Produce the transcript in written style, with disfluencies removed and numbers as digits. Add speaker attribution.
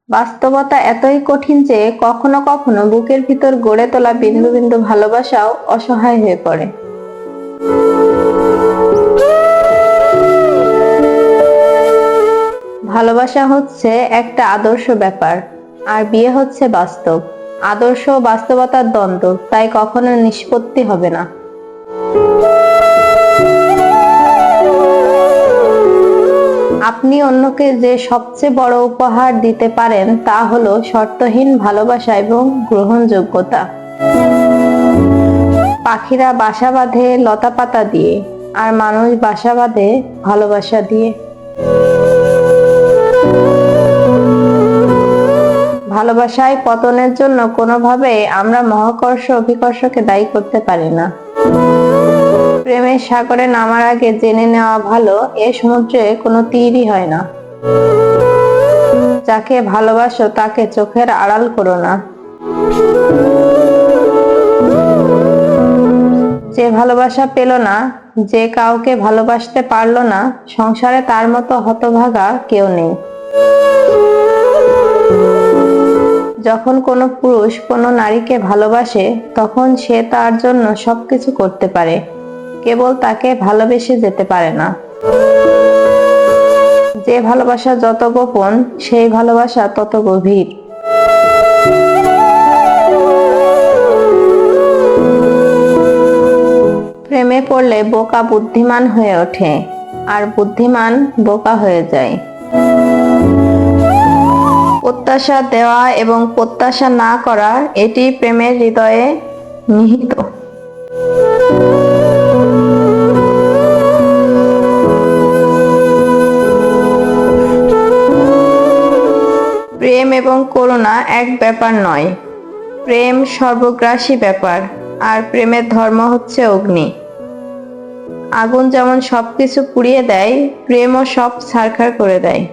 Speaker 1: বাস্তবতা এতই কঠিন যে কখনো কখনো বুকের ভিতর গড়ে তোলা বিন্দু বিন্দু ভালোবাসাও অসহায় হয়ে পড়ে। ভালোবাসা হচ্ছে একটা আদর্শ ব্যাপার, আর বিয়ে হচ্ছে বাস্তব। আদর্শ ও বাস্তবতার দ্বন্দ্ব, তাই কখনো নিষ্পত্তি হবে না। আপনি অন্যকে যে সবচেয়ে বড় উপহার দিতে পারেন তা হলো শর্তহীন ভালোবাসা এবং গ্রহণযোগ্যতা। পাখিরা বাসা বাঁধে লতা পাতা দিয়ে, আর মানুষ বাসা বাঁধে ভালোবাসা দিয়ে। ভালোবাসায় পতনের জন্য কোনোভাবে আমরা মহাকর্ষ অভিকর্ষকে দায়ী করতে পারি না। প্রেমের সাগরে নামার আগে জেনে নেওয়া ভালো, এ সমুদ্রে কোনো তীরই হয় না। যাকে ভালোবাসো তাকে চোখের আড়াল করো না। যে ভালোবাসা পেল না, যে কাউকে ভালোবাসতে পারলো না, সংসারে তার মতো হতভাগা কেউ নেই। যখন কোনো পুরুষ কোনো নারীকে ভালোবাসে, তখন সে তার জন্য সবকিছু করতে পারে, কেবল তাকে ভালোবেসে যেতে পারে না। যে ভালোবাসা যত গোপন, সেই ভালোবাসা তত গভীর। প্রেমে পড়লে বোকা বুদ্ধিমান হয়ে ওঠে, আর বুদ্ধিমান বোকা হয়ে যায়। প্রত্যাশা দেওয়া এবং প্রত্যাশা না করা, এটি প্রেমের হৃদয়ে নিহিত। প্রেম এবং করুণা এক ব্যাপার নয়। প্রেম সর্বগ্রাসী ব্যাপার, আর প্রেমের ধর্ম হচ্ছে অগ্নি। আগুন যেমন সবকিছু পুড়িয়ে দেয়, প্রেমও সব ছারখার করে দেয়।